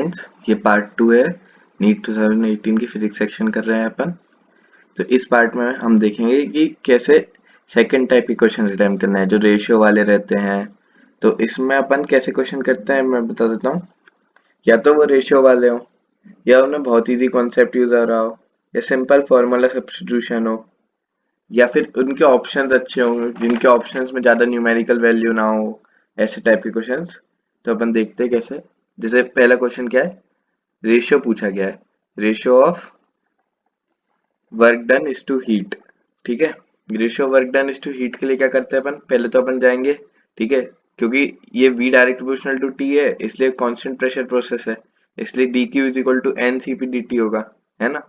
Students, ये part 2 है। NEET 2018 की फिजिक्स सेक्शन कर रहे हैं अपन। तो इस पार्ट में हम देखेंगे कि कैसे सेकंड टाइप की क्वेश्चन अटेम्प्ट करना है जो रेशियो वाले रहते हैं। तो इसमें अपन कैसे क्वेश्चन करते हैं मैं बता देता हूँ। या तो वो रेशियो वाले हो, या उन्हें बहुत इजी कॉन्सेप्ट यूज हो रहा हो, या सिंपल फॉर्मूला सब्स्टिट्यूशन हो, या फिर उनके ऑप्शंस अच्छे हों जिनके ऑप्शंस में ज़्यादा न्यूमेरिकल वैल्यू ना हो। ऐसे टाइप के क्वेश्चंस तो अपन देखते हैं कैसे। जैसे पहला क्वेश्चन क्या है, रेशियो पूछा गया है, ratio of work done is to heat. ठीक है, ratio work done is to heat के लिए क्या करते हैं अपन, पहले तो अपन जाएंगे, ठीक है, क्योंकि ये v direct proportional to t है इसलिए कांस्टेंट प्रेशर प्रोसेस है, इसलिए dq is equal to n cp dt होगा, है ना।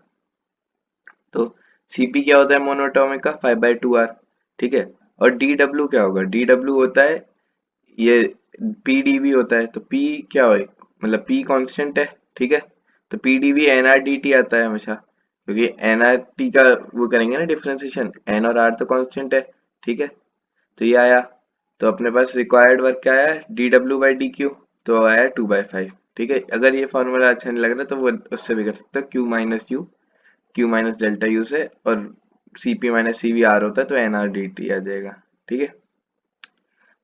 तो cp क्या होता है मोनोटोमिक का 5/2r, ठीक है। और dw क्या होगा, dw होता है ये pdv होता है। तो p क्या है, मतलब p कांस्टेंट है, ठीक है। तो pdv nr dt आता है हमेशा, क्योंकि nr t का वो करेंगे ना डिफरेंशिएशन, n और r तो कांस्टेंट है, ठीक है। तो ये आया। तो अपने पास रिक्वायर्ड वर्क क्या आया, dw/dq, तो आया 2/5, ठीक है। अगर ये फॉर्मूला अच्छा नहीं लग रहा तो वो उससे भी कर सकते हो, q माइनस डेल्टा u से, और cp माइनस cv r होता है तो nr dt आ जाएगा, ठीक है।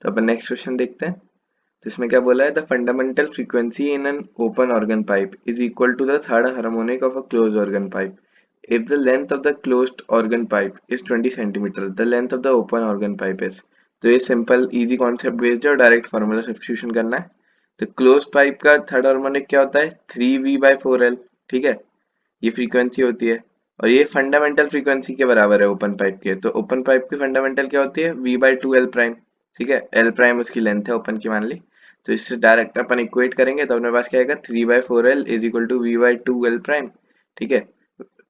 तो अपन नेक्स्ट क्वेश्चन देखते हैं। तो इसमें क्या बोला है, the fundamental frequency in an open organ pipe is equal to the third harmonic of a close organ pipe if the length of the closed organ pipe is 20 centimeter, the length of the open organ pipe is। तो ये simple easy concept based है और direct formula substitution करना है। तो close pipe का third harmonic क्या होता है, 3v/4l, ठीक है, ये फ्रीक्वेंसी होती है। और ये फंडामेंटल फ्रीक्वेंसी के बराबर है ओपन पाइप के। तो ओपन पाइप की फंडामेंटल क्या होती है, v/2l प्राइम, ठीक है। l प्राइम उसकी लेंथ है ओपन की मान ली। तो इससे डायरेक्ट अपन इक्वेट करेंगे तो अपने पास क्या आएगा, 3/4l is equal to v/2l prime, ठीक है।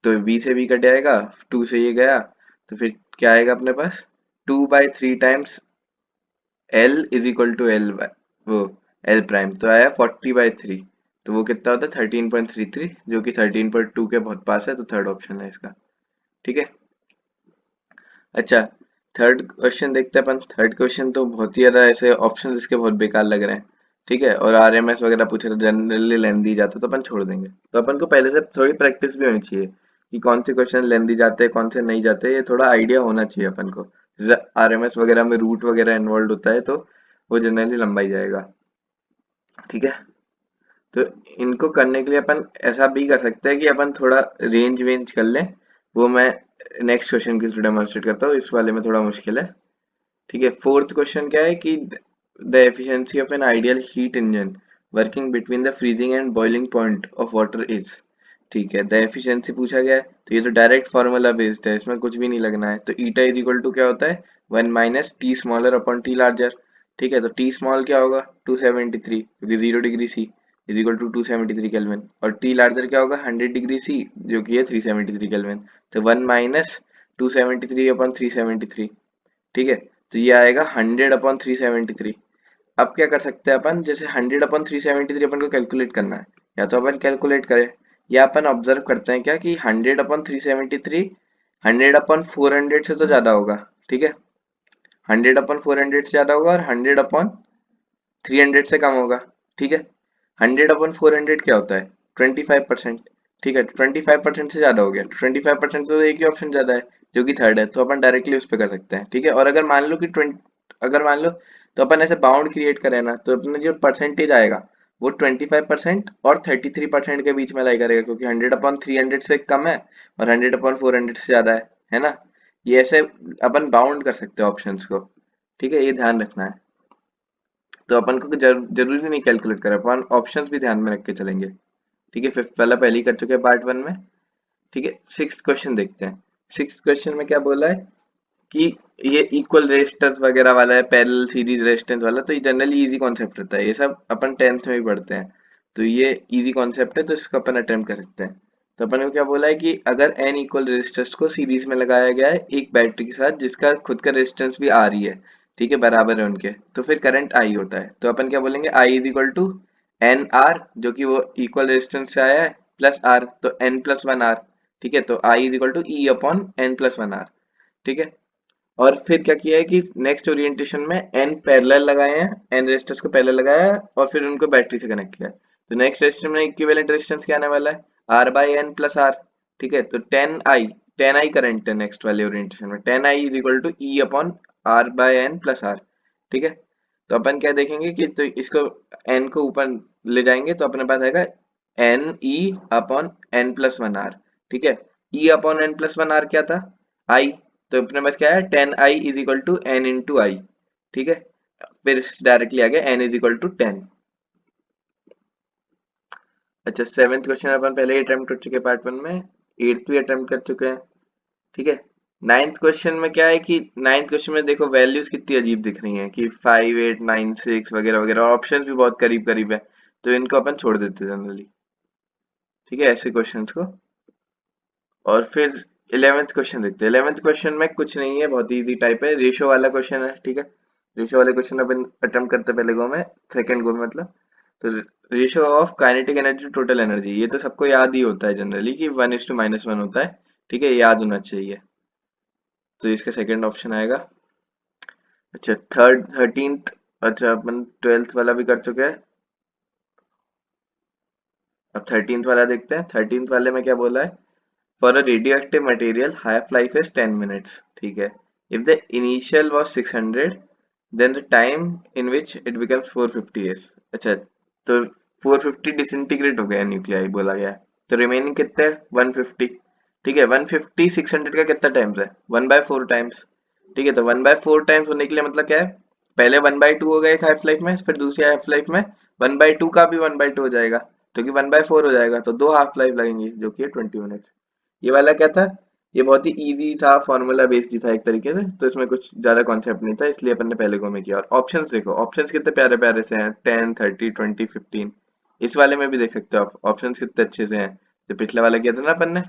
तो v से v कट जाएगा, 2 से ये गया, तो फिर क्या आएगा अपने पास, 2/3 times l is equal to l वो l प्राइम, तो आया 40/3। तो वो कितना होता है 13.33, जो कि 13.2 के बहुत पास है, तो थर्ड ऑप्शन है इसका, ठीक है। अच्छा, थर्ड क्वेश्चन देखते हैं अपन। थर्ड क्वेश्चन तो बहुत ही ज्यादा ऐसे ऑप्शन इसके बहुत बेकार लग रहे हैं, ठीक है, और आरएमएस वगैरह पूछे तो जनरली लेंदी जाता तो अपन छोड़ देंगे। तो अपन को पहले से थोड़ी प्रैक्टिस भी होनी चाहिए कि कौन से क्वेश्चन लेंदी जाते हैं कौन से नहीं जाते, ये थोड़ा आइडिया होना चाहिए अपन को। जैसे आरएमएस वगैरह में रूट वगैरह इन्वॉल्व होता है तो वो जनरली लंबा ही जाएगा, ठीक है। तो इनको करने के लिए अपन ऐसा भी कर सकते हैं कि अपन थोड़ा रेंज वेंज कर लें। वो मैं नेक्स्ट क्वेश्चन की डेमोन्स्ट्रेट करता हूँ, इस वाले में थोड़ा मुश्किल है, ठीक है। फोर्थ क्वेश्चन क्या है कि the efficiency of an ideal heat engine working between the freezing and boiling point of water is, ठीक है। द एफिशिएंसी पूछा गया है तो ये तो डायरेक्ट फार्मूला बेस्ड है, इसमें कुछ भी नहीं लगना है। तो ईटा इज इक्वल टू क्या होता है, 1 minus T smaller upon T larger, ठीक है। तो टी स्मॉल क्या होगा 273, क्योंकि 0 degree C is equal to 273 kelvin, और टी लार्जर क्या होगा 100 डिग्री सी, जो कि है 373 केल्विन। तो 1 माइनस 273 अपॉन 373, ठीक है। तो ये आएगा 100/373। अब क्या कर सकते हैं अपन, जैसे 100/373 अपन को कैलकुलेट करना है, या तो अपन कैलकुलेट करें या अपन ऑब्जर्व करते हैं क्या कि 100/373 100/400 से तो ज्यादा होगा, ठीक है। 100/400 से ज्यादा होगा और 100/300 से कम होगा, ठीक है। 100/400 क्या होता है 25%, ठीक है। 25% से ज्यादा हो गया, 25% से तो एक ही ऑप्शन ज्यादा है जो कि थर्ड है, तो अपन डायरेक्टली उस पर कर सकते हैं, ठीक है। और अगर मान लो कि 20, अगर मान लो तो अपन ऐसे बाउंड क्रिएट करें ना, तो अपने जो परसेंटेज आएगा वो 25% और 33% के बीच में लाई करेगा, क्योंकि 100/300 से कम है और 100/400 से ज्यादा है ना। ये ऐसे अपन बाउंड कर सकते हैं ऑप्शंस को, ठीक है, ये ध्यान रखना है। तो अपन को जरूरी नहीं कैलकुलेट करें, अपन ऑप्शंस भी ध्यान में रख के चलेंगे, ठीक है। फिफ्थ वाला पहले ही कर चुके हैं पार्ट 1 में, ठीक है। सिक्स्थ क्वेश्चन देखते हैं। सिक्स्थ क्वेश्चन में क्या बोला है कि ये इक्वल रेजिस्टेंस वगैरह वाला है, पैरेलल सीरीज रेजिस्टेंस वाला, तो ये जनरली इजी कॉन्सेप्ट रहता है, ये सब अपन 10th में भी पढ़ते हैं। तो ये इजी कॉन्सेप्ट है, तो इसको अपन अटेम्प्ट कर सकते हैं। तो अपन को क्या बोला है कि अगर n इक्वल रेजिस्टर्स को सीरीज में लगाया गया है एक बैटरी के साथ जिसका खुद का रेजिस्टेंस भी R ही है, ठीक है, बराबर है उनके, तो फिर करंट I होता है। तो अपन क्या बोलेंगे, I is equal to N R, जो कि वो इक्वल रेजिस्टेंस से आया है, प्लस R, तो n+1 R, ठीक है। तो I is equal to E upon n+1 R, ठीक है। और फिर क्या किया है कि नेक्स्ट ओरिएंटेशन में n पैरेलल लगाए हैं, n रेजिस्टर्स को पैरेलल लगाया है और फिर उनको बैटरी से कनेक्ट किया है। तो नेक्स्ट रेजिस्टेंस में इक्विवेलेंट रेजिस्टेंस क्या आने वाला है, R by N plus R. ठीक है, तो टेन आई करंट है नेक्स्ट वाले ओरिएंटेशन में, ten I is equal to E upon R by N plus R. ठीक है, तो अपन क्या देखेंगे कि तो इसको एन को ऊपर ले जाएंगे तो अपने पास आएगा N E upon N plus one R. ठीक है, E upon N plus one R क्या था, आई, तो अपने पास क्या है, then I is equal to N into I. ठीक है, फिर डायरेक्टली आ गया एन इज इक्वल टू 10। अच्छा, सेवेंथ क्वेश्चन अपन पहले ही अटेम्प्ट कर चुके हैं पार्ट वन में, एट्थ भी अटेम्प्ट कर चुके हैं। ठीक है, नाइन्थ क्वेश्चन में क्या है कि नाइन्थ क्वेश्चन में देखो वैल्यूज कितनी अजीब दिख रही हैं कि 5 8 9 6 वगैरह वगैरह, और ऑप्शंस भी बहुत करीब करीब है, तो इनको अपन छोड़ देते हैं जनरली। ठीक है, ऐसे क्वेश्चंस को। और फिर इलेवेंथ क्वेश्चन देखते हैं। इलेवेंथ क्वेश्चन में कुछ नहीं है, बहुत इजी टाइप है, रेशो वाला क्वेश्चन है। ठीक है, रेशो वाले क्वेश्चन अपन अटेम्प्ट करते हैं पहले गो में, सेकंड गो में मतलब। तो ratio of kinetic energy to total energy, ये तो सबको याद ही होता है जनरली कि 1:-1 होता है। ठीक है, याद होना चाहिए, तो इसका सेकंड ऑप्शन आएगा। अच्छा, थर्टींथ, अच्छा अपन ट्वेल्थ वाला भी कर चुके हैं, अब थर्टींथ वाला देखते हैं। थर्टींथ वाले में क्या बोला है, for a radioactive material half life is 10 minutes। ठीक है, if the initial was 600 then the time in which it becomes 450 is। अच्छा, तो 450 डिसइंटीग्रेट हो गया न्यूक्लियाई बोला गया है, तो रिमेनिंग कितने हैं, 150। ठीक है, 150 600 का कितना टाइम्स है, 1/4 टाइम्स। ठीक है, तो 1/4 टाइम्स होने के लिए मतलब क्या है, पहले 1/2 हो गया एक हाफ लाइफ में, फिर दूसरी हाफ लाइफ में 1/2 का भी 1/2 हो जाएगा, तो कि 1/4 हो जाएगा, तो दो हाफ लाइफ लगेंगी जो कि 20 मिनट्स। ये वाला क्या था, ये बहुत ही इजी था, फॉर्मूला बेस्ड ही था एक तरीके से, तो इसमें कुछ ज्यादा कॉन्सेप्ट नहीं था, इसलिए अपन ने पहले को में किया। और ऑप्शंस देखो, ऑप्शंस कितने प्यारे प्यारे से हैं, 10 30 20 15। इस वाले में भी देख सकते हो आप ऑप्शंस कितने अच्छे से हैं, जो पिछले वाला किया था ना अपन ने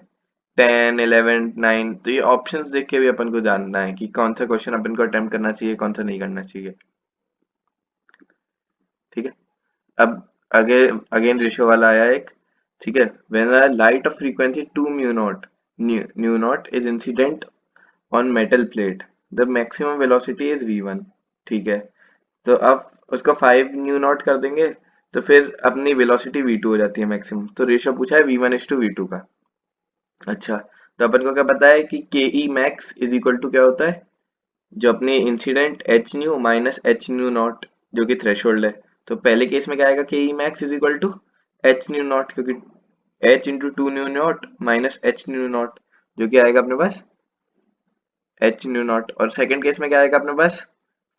10 11 9, तो ये ऑप्शंस देख के भी अपन को जानना है कि कौन सा क्वेश्चन अपन को अटेम्प्ट करना चाहिए, कौन सा नहीं करना चाहिए। ठीक है, अब अगेन रेशियो वाला आया एक। ठीक है, when the light of frequency 2 mu naught new not is incident on metal plate, the maximum velocity is v1। ठीक है, तो अब उसको 5 न्यू नॉट कर देंगे, तो फिर अपनी वेलोसिटी v2 हो जाती है मैक्सिमम, तो रेशियो पूछा है v1:v2 का। अच्छा, तो अपन को क्या पता है कि के E max is equal to क्या होता है, जो अपनी incident H new minus H nu naught, जो कि थ्रेशोल्ड है। तो पहले केस में क्या आएगा, K E max is equal to H nu naught, क्योंकि H into two nu naught minus H nu naught, जो कि आएगा अपने पास एच न्यू नॉट। और सेकंड केस में क्या आएगा अपने पास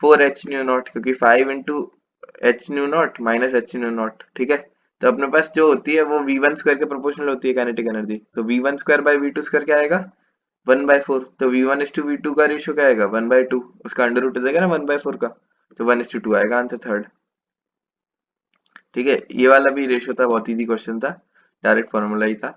4 एच न्यू नॉट, क्योंकि 5 into H nu naught minus H nu naught. ठीक है, तो अपने पास जो होती है वो वी वन स्क्वायर के प्रोपोर्शनल होती है काइनेटिक एनर्जी, तो V one square by V two square क्या आएगा, 1/4। तो v1:v2 का रेशियो क्या आएगा, 1/2, उसका अंडर रूट हो जाएगा ना 1/4 का, तो 1:2 आएगा आंसर थर्ड। ठीक है, ये वाला भी रेशियो था, बहुत इजी क्वेश्चन था, डायरेक्ट फॉर्मूला ही था।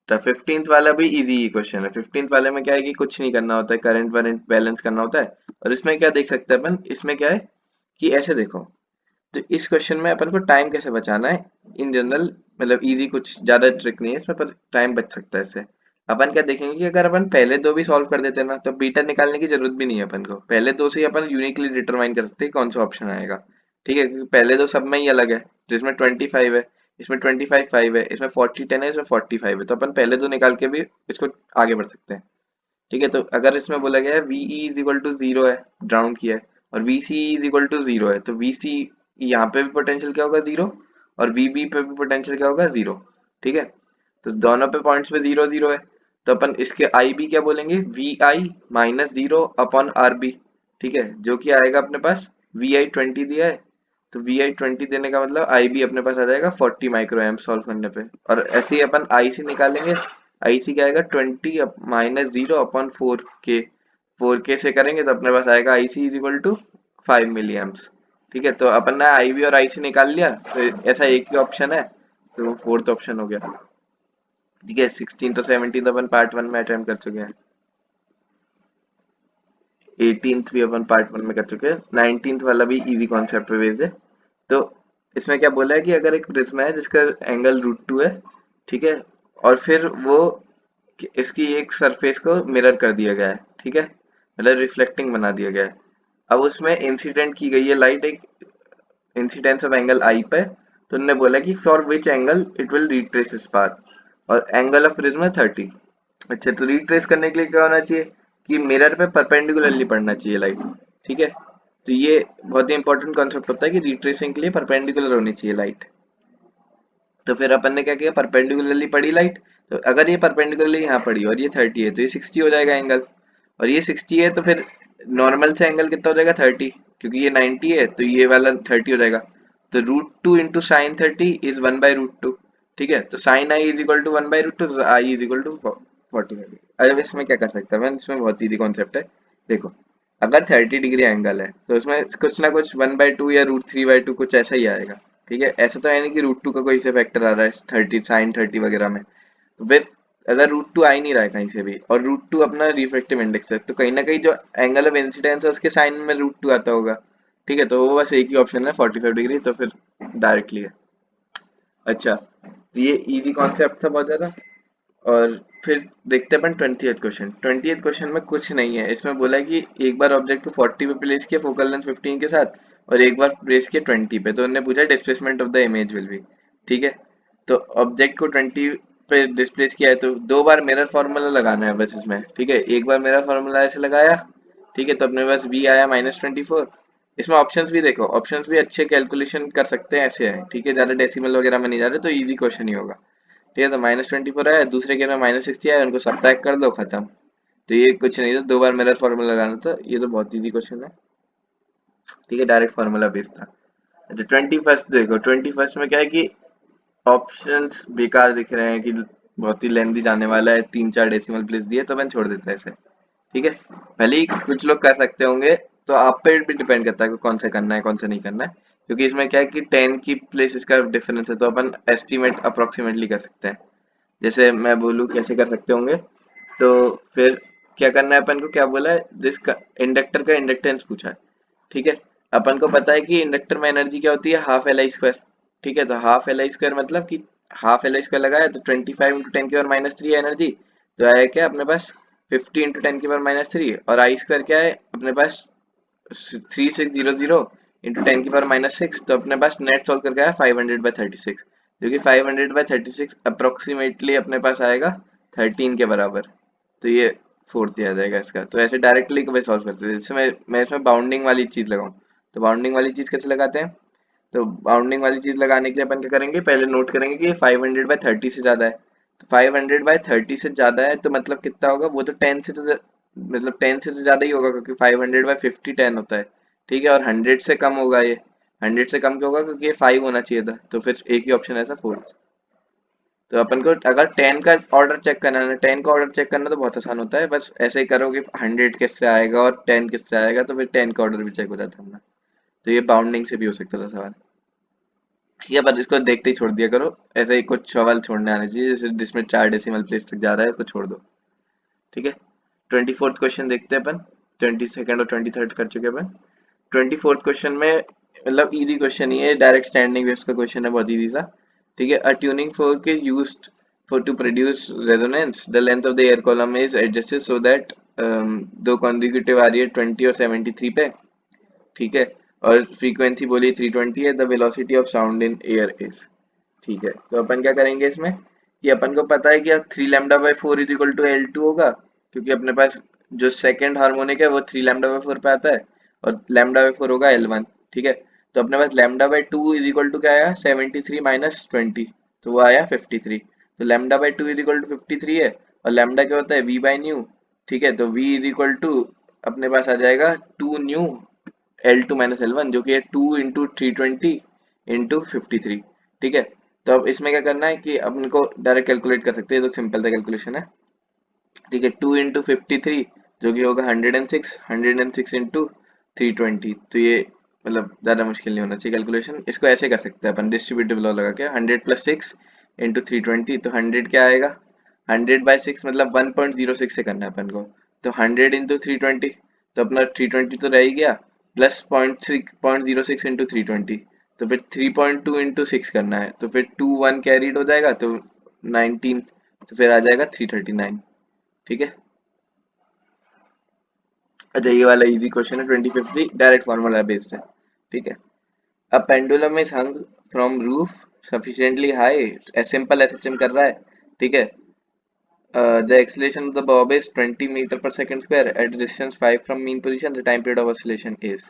तो 15th वाला भी इजी क्वेश्चन है। 15th वाले में क्या है कि कुछ नहीं करना होता है, करंट वरेंट बैलेंस करना होता है। और इसमें क्या देख सकते हैं अपन, इसमें क्या है कि ऐसे देखो, तो इस क्वेश्चन में अपन को टाइम कैसे बचाना है इन जनरल, मतलब इजी, कुछ ज्यादा ट्रिक नहीं है इसमें, पर टाइम बच सकता है इससे। अपन क्या देखेंगे कि अगर अपन पहले दो भी सॉल्व कर देते हैं ना, तो बीटा निकालने की जरूरत भी नहीं है अपन को, पहले दो से ही अपन यूनिकली डिटरमाइन कर सकते हैं कौन सा ऑप्शन आएगा। ठीक है, क्योंकि पहले दो सब में ही अलग है, जिसमें 25 है, इसमें 25 5 है, इसमें 40 10 है, इसमें 45 है, तो अपन पहले दो निकाल के भी इसको आगे बढ़ सकते हैं। ठीक है, तो अगर इसमें बोला गया है वीई इज इक्वल टू 0 है, ग्राउंड किया है, और वीसी इज इक्वल टू 0 है, तो वीसी यहाँ पे भी पोटेंशियल क्या होगा 0, और वीबी पे भी पोटेंशियल क्या होगा 0। ठीक है, तो दोनों पे पॉइंट्स पे 0 0 है, तो अपन इसके आई बी क्या बोलेंगे, V I minus 0 upon R B. ठीक है, जो कि आएगा अपने पास वी आई 20 दिया है, तो वी आई 20 देने का मतलब आई बी अपने पास आ जाएगा 40 माइक्रो एम्प सॉल्व करने पे। और ऐसे ही अपन आई सी निकालेंगे, आई सी क्या आएगा 20 माइनस 0 अपॉन 4 के से करेंगे तो अपने पास आएगा I C is equal to 5 milli amps. ठीक है, तो अपन ने आई बी और आई सी निकाल लिया, तो ऐसा एक ही ऑप्शन है, तो वो फोर्थ ऑप्शन हो गया। ठीक है, 16 तो 17 अपन पार्ट वन में अटेम्प्ट कर चुके हैं, 18th भी अपन पार्ट वन में कर चुके हैं, 19th वाला भी इजी कॉन्सेप्ट पे बेस्ड है। तो इसमें क्या बोला है कि अगर एक प्रिज्म है जिसका एंगल √2 है, ठीक है, और फिर वो इसकी एक सरफेस को मिरर कर दिया गया है, ठीक है, मतलब रिफ्लेक्टिंग बना दिया गया है। अब उसमें इंसिडेंट की गई है लाइट एक इंसिडेंस ऑफ एंगल आई पे, तो उन्होंने बोला कि for which angle it will retrace its path, और एंगल ऑफ प्रिज्म है 30। अच्छा, तो रिट्रेस करने के लिए क्या होना चाहिए कि मिरर पे परपेंडिकुलरली पड़ना चाहिए लाइट। ठीक है, तो ये बहुत ही इंपॉर्टेंट कॉन्सेप्ट होता है कि रिट्रेसिंग के लिए परपेंडिकुलर होनी चाहिए लाइट। तो फिर अपन ने क्या किया, परपेंडिकुलरली पड़ी लाइट, तो अगर ये परपेंडिकुलरली यहाँ पड़ी और ये 30 है तो ये 60 हो जाएगा एंगल, और ये 60 है तो फिर नॉर्मल से एंगल कितना हो जाएगा 30, क्योंकि ये 90 है तो ये वाला 30 हो जाएगा। तो √2 इंटू साइन 30 इज 1/√2। ठीक है, तो sine I is equal to 1/√2, तो आई इज इक्वल टू 45। अब इसमें क्या कर सकता है मैं, इसमें बहुत ईजी कॉन्सेप्ट है। देखो, अगर 30 डिग्री एंगल है तो उसमें कुछ ना कुछ 1/2 या √3/2 कुछ ऐसा ही आएगा। ठीक है, ऐसा तो है नहीं कि √2 का कोई से फैक्टर आ रहा है 30 साइन 30 वगैरह में। तो फिर अगर √2 आ ही नहीं रहा है कहीं से भी, और √2 अपना रिफ्रैक्टिव इंडेक्स है, तो कहीं ना कहीं जो एंगल ऑफ इंसिडेंस है उसके साइन में √2 आता होगा। ठीक है, तो वो बस एक ही ऑप्शन है 45 डिग्री, तो फिर डायरेक्टली है। अच्छा, तो ये इजी कॉन्सेप्ट था बहुत ज्यादा। और फिर देखते हैं अपन 20th क्वेश्चन। 20th क्वेश्चन में कुछ नहीं है, इसमें बोला है कि एक बार ऑब्जेक्ट को 40 पे प्लेस किया फोकल लेंथ 15 के साथ, और एक बार प्लेस किया 20 पे, तो उन्होंने पूछा displacement of the image will be. ठीक है, तो ऑब्जेक्ट को 20 पे डिस्प्लेस किया है तो दो बार मिरर फार्मूला लगाना है बस इसमें। ठीक है, एक बार मिरर फार्मूला ऐसे लगाया, ठीक है, तो अपने पास v आया -24। इसमें ऑप्शंस भी देखो, ऑप्शंस भी अच्छे कैलकुलेशन कर सकते हैं, ऐसे है। ठीक है, ज्यादा डेसिमल वगैरह में नहीं जा रहे, तो इजी क्वेश्चन ही होगा। ठीक है, तो -24 आया, दूसरे केस में -60 आया, उनको सब्ट्रैक्ट कर दो, खत्म। तो ये कुछ नहीं था, दो बार मिरर फार्मूला लगाना था, ये तो बहुत इजी क्वेश्चन है। ठीक है, डायरेक्ट फार्मूला बेस्ड था। अच्छा, 21st देखो, 21st में क्या है कि ऑप्शंस बेकार दिख रहे हैं कि बहुत ही लेंथी जाने वाला है, 3-4 डेसिमल प्लेस दिए, तो मैंने छोड़ देता है इसे। ठीक है, भले ही कुछ लोग कर सकते होंगे, तो आप पे भी डिपेंड करता है कि कौन सा करना है कौन सा नहीं करना है, क्योंकि इसमें क्या है कि 10 की प्लेसेस का डिफरेंस है, तो अपन एस्टिमेट अप्रोक्सीमेटली कर सकते हैं। जैसे मैं बोलूँ कैसे कर सकते होंगे, तो फिर क्या करना है अपन को, क्या बोला है, जिसका इंडक्टर का इंडक्टेंस पूछा है। ठीक है, अपन को पता है कि इंडक्टर में एनर्जी क्या होती है, हाफ एल आई स्क्वायर। ठीक है, तो हाफ एल आई स्क्वायर मतलब कि हाफ एल आई स्क्वायर लगाया तो 25 × 10⁻³ एनर्जी, तो आया क्या अपने पास 50 × 10⁻³ और आई स्क्वायर क्या है अपने पास 3600 × 10⁻⁶, तो अपने पास नेट सॉल्व करके आया 500/36, जो कि 500/36 अप्रोक्सीमेटली अपने पास आएगा 13 के बराबर। तो ये फोर्थ आ जाएगा इसका। तो ऐसे डायरेक्टली कभी सॉल्व करते हैं, जैसे मैं इसमें बाउंडिंग वाली चीज लगाऊं, तो बाउंडिंग वाली चीज कैसे लगाते हैं, तो बाउंडिंग वाली चीज लगाने के लिए अपन क्या करेंगे, पहले नोट करेंगे कि 500/30 से ज्यादा है। तो 500/30 से ज्यादा है तो मतलब कितना होगा, वो तो 10 से तो मतलब 10 से तो ज्यादा ही होगा, क्योंकि 500/50 10 होता है। ठीक है, और 100 से कम होगा ये, 100 से कम क्यों होगा, क्योंकि ये 5 होना चाहिए था, तो फिर एक ही ऑप्शन है ऐसा फोर्थ। तो अपन को अगर 10 का ऑर्डर चेक करना है, 10 का ऑर्डर चेक करना तो बहुत आसान होता है, बस ऐसे ही करो कि 100 किससे आएगा और 10 किससे आएगा, तो फिर 10 का ऑर्डर भी चेक हो जाता है अपना। तो ये बाउंडिंग से भी हो सकता था सवाल। ठीक है, पर इसको देखते ही छोड़ दिया करो, ऐसे ही कुछ सवाल छोड़ने आने चाहिए, जैसे जिसमें 4 डेसिमल प्लेस तक जा रहा है उसको छोड़ दो। ठीक है, 24th क्वेश्चन देखते हैं अपन। 22nd और 23rd कर चुके हैं अपन। 24th क्वेश्चन में मतलब इजी क्वेश्चन ही है, डायरेक्ट स्टैंडिंग वेव्स का क्वेश्चन है, बहुत इजी सा। ठीक है, a tuning fork is used for to produce resonance, the length of the air column is adjusted so that दो कॉन्जिक्यूटिव आ रही है 20 और 73 पे। ठीक है, और फ्रीक्वेंसी बोली 320 है, the velocity of sound in air is. ठीक है, तो अपन क्या करेंगे इसमें कि अपन को पता है कि 3λ/4 इज इक्वल टू L2 होगा, क्योंकि अपने पास जो सेकंड हार्मोनिक है वो 3λ/4 पे आता है, और λ/4 होगा L1। ठीक है, तो अपने पास λ/2 इज इक्वल टू क्या आया, 73 माइनस 20, तो वो आया 53। तो λ/2 इज इक्वल टू 53 है, और लैम्डा क्या होता है, v/न्यू। ठीक है, तो v इज इक्वल टू अपने पास आ जाएगा 2 न्यू L2 माइनस L1, जो कि है 2 × 320 × 53। ठीक है, तो अब इसमें क्या करना है कि अपन को डायरेक्ट कैलकुलेट कर सकते हैं, तो सिंपल सा कैलकुलेशन है। ठीक है, 2 × 53 जो कि होगा 106, 106 इंटू 320, तो ये मतलब ज़्यादा मुश्किल नहीं होना चाहिए कैलकुलेशन। इसको ऐसे कर सकते हैं अपन डिस्ट्रीब्यूटिव लॉ लगा के, 100 + 6 इंटू 320, तो 100 क्या आएगा, 100/6 मतलब 1.06 से करना है अपन को, तो 100 इंटू 320, तो अपना 320 तो रह ही गया, प्लस 0.06 इंटू 320, तो फिर 3.2 इंटू 6 करना है, तो फिर 1 कैरीड हो जाएगा, तो 19, तो फिर आ जाएगा 339। ठीक है, अच्छा ये वाला इजी क्वेश्चन है 25th, डायरेक्ट फॉर्मूला बेस्ड है। ठीक है, a pendulum is hung from roof sufficiently high, simple SHM कर रहा है, ठीक है। The acceleration of the bob is 20 meter per second square at distance 5 from mean position. The time period of oscillation is,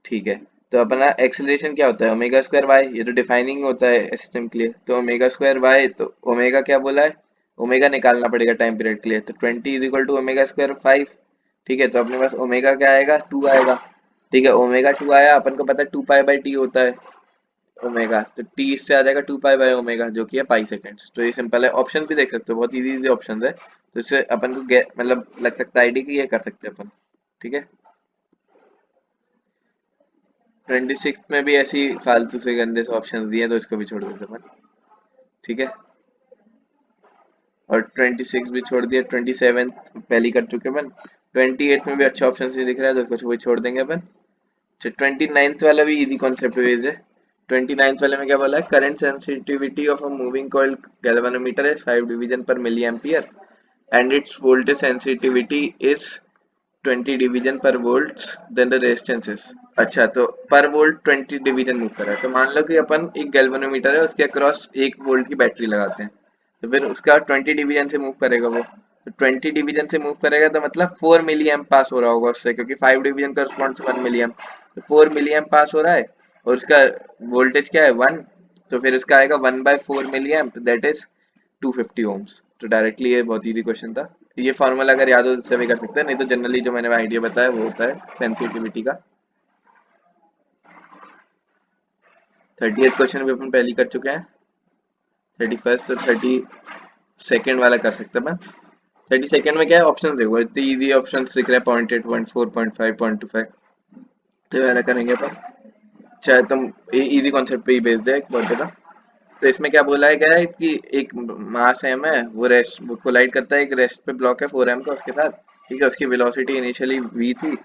ठीक है। तो अपना acceleration क्या होता है, ओमेगा स्क्वायर वाई, ये तो डिफाइनिंग होता है एसएचएम के लिए। तो ओमेगा स्क्वायर वाई, तो ओमेगा क्या बोला है, ओमेगा निकालना पड़ेगा टाइम पीरियड के लिए, तो 20 is equal to omega square 5, ठीक है। तो अपने पास ओमेगा क्या आएगा, 2 आएगा, ठीक है। ओमेगा 2 आया, अपन को पता है 2 पाई बाई टी होता है ओमेगा, तो टी इससे आ जाएगा 2 पाई बाई ओमेगा जो कि है पाई सेकेंड्स। तो ये सिंपल है, ऑप्शन भी देख सकते हो, बहुत इजी इजी ऑप्शन है, तो इससे अपन को मतलब लग सकता है आईडी की ये कर सकते हैं अपन, ठीक है। 26 में भी ऐसी फालतू से गंदे से ऑप्शंस दिए तो इसको भी छोड़ देते अपन, ठीक है। और 26 भी छोड़ दिया, 27 पहली कर चुके अपन, 28 में भी अच्छा ऑप्शन नहीं दिख रहा है तो इसको वही छोड़ देंगे अपन। 29th वाला भी इजी कॉन्सेप्ट बेस्ड है। 29th वाले में क्या बोला है, current sensitivity of a moving coil galvanometer है 5 डिवीजन पर milli ampere and its voltage sensitivity is 20 division पर वोल्ट, देन द रेजिस्टेंस। अच्छा, तो पर वोल्ट 20 डिवीजन मूव कर रहा है, तो मान लो कि अपन एक गैल्वेनोमीटर है उसके अक्रॉस 1 वोल्ट की बैटरी लगाते हैं, तो फिर उसका 20 डिवीजन से मूव करेगा वो, तो 20 डिवीजन से मूव करेगा तो मतलब 4 मिली एम्प पास हो रहा होगा उससे, क्योंकि 5 division correspond to 1 milli amp, तो 4 मिली एम्प पास हो रहा है और उसका वोल्टेज क्या है 1, तो फिर उसका आएगा 1/4 milli amp, that is 250 ohms. तो डायरेक्टली ये बहुत इजी क्वेश्चन था, ये फॉर्मूला अगर याद हो इससे भी कर सकते हैं, नहीं तो जनरली जो मैंने आइडिया बताया वो होता है सेंसिटिविटी का। 30th क्वेश्चन भी अपन पहले कर चुके हैं, 31st तो 32nd वाला कर सकते हैं अपन। 32nd में क्या है, ऑप्शन देखो इतने इजी ऑप्शन दिख रहे हैं, 0.8, 0.4, 0.5, 0.25, तो ये वाला करेंगे अपन, चाहे तुम इजी कॉन्सेप्ट पे ही भेज दे एक बहुत का। तो इसमें क्या बोला है, क्या है कि एक मास एम है, वो कोलाइड करता है एक रेस्ट पे ब्लॉक है 4m का उसके साथ, ठीक है। उसकी वेलोसिटी इनिशियली v थी,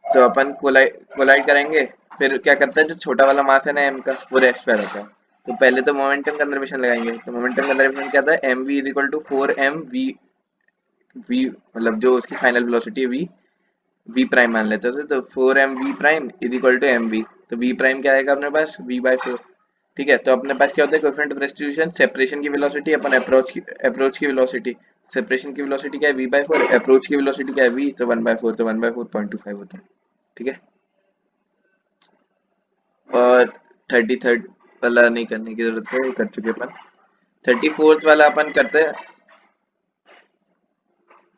तो अपन कोलाइड करेंगे, फिर क्या करता है जो छोटा वाला मास है ना m का, वो रेस्ट पे रहता है, तो पहले तो मोमेंटम कंजर्वेशन लगाएंगे, तो मोमेंटम कंजर्वेशन क्या था, M V is equal to 4m v, मतलब जो उसकी फाइनल वेलोसिटी है v प्राइम मान लेते हैं, तो 4m v prime is equal to M V, तो v प्राइम क्या आएगा अपने पास v/4, ठीक है। तो अपने पास क्या होता है, कोएफिशिएंट ऑफ रेस्टिट्यूशन, सेपरेशन की वेलोसिटी अपन अप्रोच की वेलोसिटी, सेपरेशन की वेलोसिटी क्या है v/4, अप्रोच की वेलोसिटी क्या है v, तो 1/4, तो 1/4 0.25 होता है, ठीक है। और 33rd वाला नहीं करने की जरूरत है, कर चुके अपन। 34th वाला अपन करते हैं,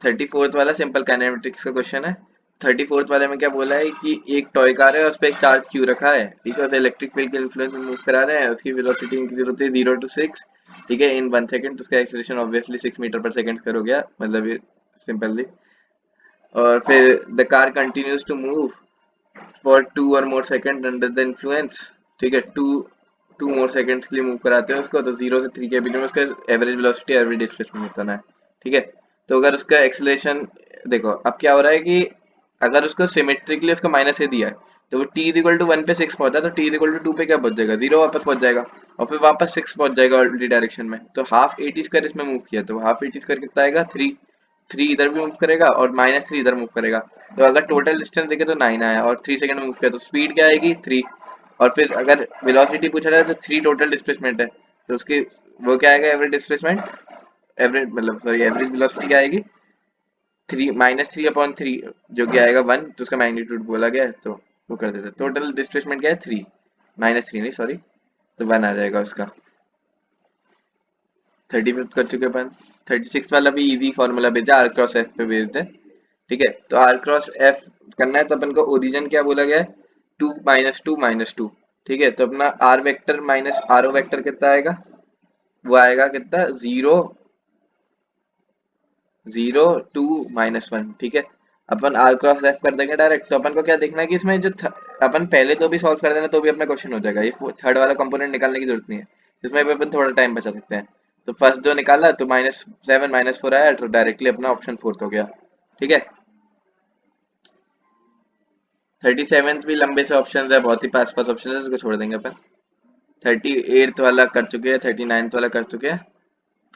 34th वाला सिंपल काइनेमेटिक्स का क्वेश्चन है। 34th वाले में क्या बोला है कि एक टॉय कार है, उस पर एक चार्ज क्यू रखा है, ठीक है, उसे इलेक्ट्रिक फील्ड के इन्फ्लुएंस में मूव करा रहे हैं, उसकी वेलोसिटी इंक्रीज होती है 0 to 6, ठीक है, इन 1 सेकंड, उसका एक्सीलरेशन ऑब्वियसली 6 मीटर पर सेकंड स्क्वायर हो गया, मतलब ये सिंपली। और फिर the car continues to move for 2 और more second under the influence, ठीक है, 2 मोर सेकंड्स के लिए मूव कराते हैं उसको, तो 0 से 3 के बीच में उसका एवरेज वेलोसिटी एवरेज डिस्प्लेसमेंट होता है, ठीक है। तो अगर उसका एक्सेलरेशन देखो, अब क्या हो रहा है कि अगर उसको सिमेट्रिकली उसको माइनस ए दिया है, तो वो t इज इक्वल टू 1 पे 6 पहुंचा, तो t इज इक्वल टू 2 पे क्या पहुंच जाएगा, 0 वापस पहुंच जाएगा, और फिर वापस 6 पहुंच जाएगा उल्टी डायरेक्शन में, तो हाफ ए टी स्क्वायर इसमें मूव किया, तो हाफ ए टी स्क्वायर कितना आएगा 3, 3 इधर भी मूव करेगा और -3 इधर मूव करेगा, तो अगर टोटल डिस्टेंस देखे तो 9 आया और 3 सेकंड मूव किया, तो स्पीड क्या आएगी 3, और फिर अगर वेलोसिटी पूछा रहा है तो 3 टोटल डिस्प्लेसमेंट है, तो उसकी वो क्या आएगा एवरेज डिस्प्लेसमेंट, एवरेज मतलब सॉरी एवरेज वेलोसिटी क्या आएगी 3 -3/3, जो कि आएगा 1, तो उसका मैग्नीट्यूड बोला गया है तो वो कर देते, टोटल डिस्प्लेसमेंट क्या है 3, -3 नहीं सॉरी, तो 1 आ जाएगा उसका। 35 कर चुके अपन। 36 वाला भी इजी फॉर्मूला भेजा, आर क्रॉस एफ पे बेस्ड है, ठीक है। तो आर क्रॉस एफ करना है, तो अपन को ओरिजिन क्या बोला गया है 2 -2 -2, ठीक है। तो अपना R vector minus R O vector कितना आएगा, वो आएगा कितना 0 0 2 -1, ठीक है। अपन आर क्रॉस एफ कर देंगे डायरेक्ट, तो अपन को क्या देखना है कि इसमें जो अपन पहले तो भी सॉल्व कर देना तो भी अपना क्वेश्चन हो जाएगा, ये थर्ड वाला कंपोनेंट निकालने की जरूरत नहीं है, इसमें भी अपन थोड़ा टाइम बचा सकते हैं। तो फर्स्ट जो निकाला तो -7 -4 आया, तो डायरेक्टली अपना ऑप्शन फोर्थ हो गया, ठीक है। 37th भी लंबे से ऑप्शन है, बहुत ही पास पास ऑप्शन है, इसको छोड़ देंगे अपन। 38th वाला कर चुके हैं, 39th वाला कर चुके हैं,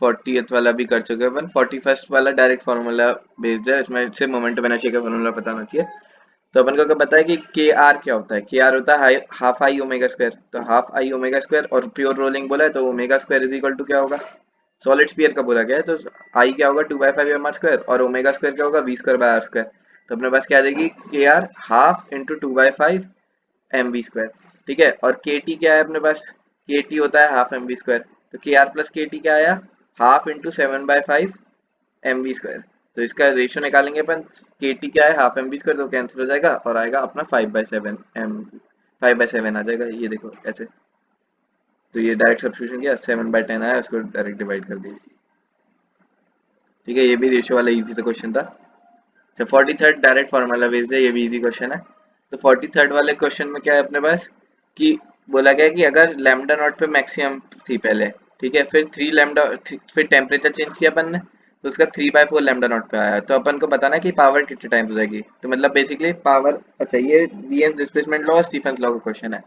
40th वाला भी कर चुके हैं अपन। 41st वाला डायरेक्ट फार्मूला भेज दिया, इसमें से मोमेंटम इनर्शिया का फार्मूला पता होना चाहिए। तो अपन को क्या पता है कि के आर क्या होता है, के आर होता है हाफ आई ओमेगा स्क्वायर, तो हाफ आई ओमेगा स्क्वायर, और प्योर रोलिंग बोला है तो omega square is equal to क्या होगा, सॉलिड स्फीयर का बोला गया है तो आई क्या होगा 2/5 mr स्क्वायर, और ओमेगा स्क्वायर क्या होगा v²/r²। तो अपने पास क्या आ जाएगी के आर हाफ इंटू 2/5 mv²। ठीक है, और के टी क्या है अपने पास, के टी होता है हाफ mv², तो के आर प्लस के टी क्या आया, हाफ इंटू 7/5 mv²। तो इसका रेशियो निकालेंगे अपन, के टी क्या है हाफ mv², तो कैंसिल हो जाएगा और आएगा अपना 5/7 आ जाएगा, ये देखो ऐसे। तो ये डायरेक्ट सब्स्टिट्यूशन किया, 7/10 आया, उसको डायरेक्ट डिवाइड कर दिया। ठीक है, ये भी रेशियो वाला इजी सा क्वेश्चन था। तो 43rd डायरेक्ट फार्मूला बेस्ड है, ये भी इजी क्वेश्चन है। तो 43rd वाले क्वेश्चन में क्या है अपने पास कि बोला गया कि अगर लैम्डा नॉट पे मैक्सिमम थी पहले, ठीक है, फिर 3 लैम्डा, फिर टेम्परेचर चेंज किया अपन ने, तो उसका 3/4 लैम्डा नॉट पे आया, तो अपन को बताना कि पावर कितने टाइम्स हो जाएगी। तो मतलब बेसिकली पावर, अच्छा ये वीएनस डिस्प्लेसमेंट लॉ और स्टीफन लॉ का क्वेश्चन है।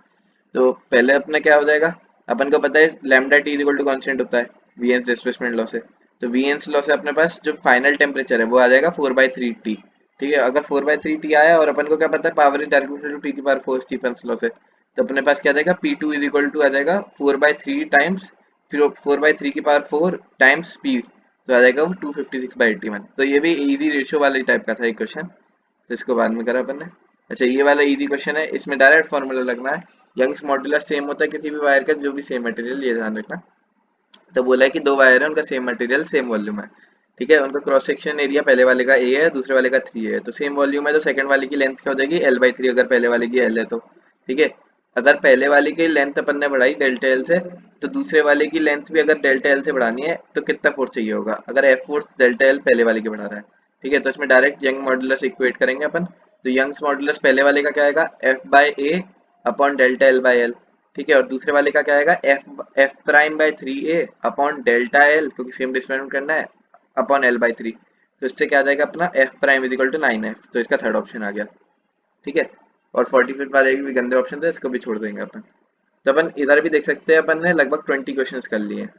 तो पहले अपने क्या हो जाएगा, अपन को पता है lambda T is equal to constant होता है वीएनस डिस्प्लेसमेंट लॉ से। तो वीएनस लॉ से अपने पास जो फाइनल टेम्परेचर है वो आ जाएगा 4/3 टी। ठीक है, अगर 4/3 टी आया और अपन को क्या पता है power is directly equal to T की पावर 4 स्टीफन्स लॉ से, तो अपने पास क्या आ जाएगा P2 इज इक्वल टू आ जाएगा 4/3 टाइम्स, फिर 4/3 की पावर 4 टाइम्स P, तो आ जाएगा वो 256/81। तो ये भी इजी रेशियो वाले टाइप का था एक क्वेश्चन, तो इसको बाद में करा अपन ने। अच्छा ये वाला इजी क्वेश्चन है, इसमें डायरेक्ट फॉर्मूला लगना है, यंग्स मॉड्यूलस सेम होता है किसी भी वायर का जो भी सेम मटेरियल, ये ध्यान रखना। तो बोला है कि दो वायर है, उनका सेम मटेरियल सेम वॉल्यूम है। ठीक है, उनका क्रॉस सेक्शन एरिया पहले वाले का ए है, दूसरे वाले का 3 है, तो सेम वॉल्यूम है, तो सेकंड वाले की लेंथ क्या हो जाएगी L/3, अगर पहले वाले की L है तो। ठीक है, अगर पहले वाले की लेंथ अपन ने बढ़ाई डेल्टा एल से, तो दूसरे वाले की लेंथ भी अगर डेल्टा एल से बढ़ानी है तो कितना फोर्स चाहिए होगा, अगर एफ फोर्स डेल्टा एल पहले वाले की बढ़ा रहा है। ठीक है, तो इसमें डायरेक्ट यंग मॉडुलस इक्वेट करेंगे अपन। तो यंग्स मॉडुलस पहले वाले का क्या आएगा, F/A अपॉन डेल्टा L/L। ठीक है, और दूसरे वाले का क्या आएगा, F'/3A अपॉन डेल्टा एल, क्योंकि सेम डिस्प्लेसमेंट करना है, अपॉन L/3। तो इससे क्या आ जाएगा अपना F' is equal to 9F, तो इसका थर्ड ऑप्शन आ गया। ठीक है, और 45 वाले भी गंदे ऑप्शन थे, इसको भी छोड़ देंगे अपन। तो अपन इधर भी देख सकते हैं, अपन ने लगभग 20 क्वेश्चंस कर लिए हैं।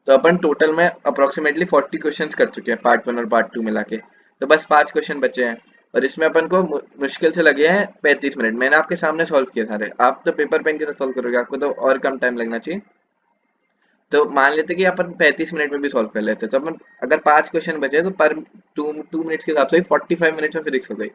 तो अपन टोटल में अप्रोक्सीमेटली 40 क्वेश्चंस कर चुके हैं पार्ट 1 और पार्ट 2 मिला के। तो बस 5 क्वेश्चन बचे हैं, और इसमें अपन को मुश्किल से लगे हैं 35 मिनट। मैंने आपके सामने सॉल्व किए सारे, आप तो पेपर पेन के साथ सॉल्व करोगे, आपको तो और कम टाइम लगना चाहिए। तो मान लेते कि अपन 35 मिनट में भी सॉल्व कर लेते, तो अपन अगर 5 क्वेश्चन बचे तो पर 2 मिनट के हिसाब से 45 मिनट में फिजिक्स हो गई,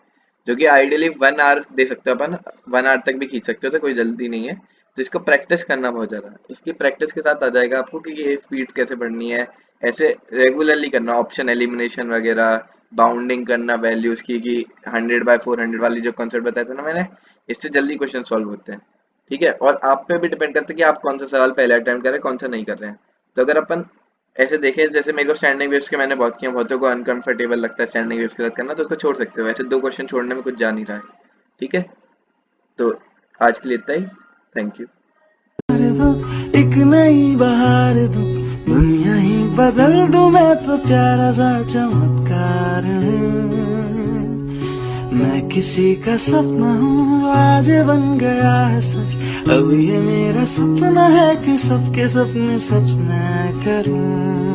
जो कि आइडियली 1 आवर दे सकते हो अपन, 1 आवर तक भी खींच सकते हो, तो कोई जल्दी नहीं है। तो इसको प्रैक्टिस करना बहुत ज़्यादा, इसकी प्रैक्टिस के साथ आ जाएगा आपको कि ये स्पीड कैसे बढ़नी है, ऐसे रेगुलरली करना, ऑप्शन एलिमिनेशन वगैरह, बाउंडिंग करना वैल्यूज की, कि 100/400 वाली जो कॉन्सेप्ट बताया था ना मैंने, इससे जल्दी क्वेश्चन सॉल्व होते हैं। ठीक है, और आप पे भी डिपेंड करता है कि आप कौन सा सवाल पहले अटेम्प्ट कर रहे हैं, कौन सा नहीं कर रहे हैं। तो अगर अपन ऐसे देखें, जैसे मेरे को स्टैंडिंग वेव्स के मैंने बहुत किया, बहुतों को अनकंफर्टेबल लगता है स्टैंडिंग वेव्स के साथ करना, तो उसको छोड़ सकते हो, ऐसे 2 क्वेश्चन छोड़ने में कुछ जा नहीं रहा है। ठीक है, तो आज के लिए इतना ही, थैंक यू। एक नई बहार दो, दुनिया ही बदल दूं मैं तो प्यारा सा चमत्कार हूँ। मैं किसी का सपना हूँ, आज बन गया है सच, अब ये मेरा सपना है कि सबके सपने सच मैं करूँ।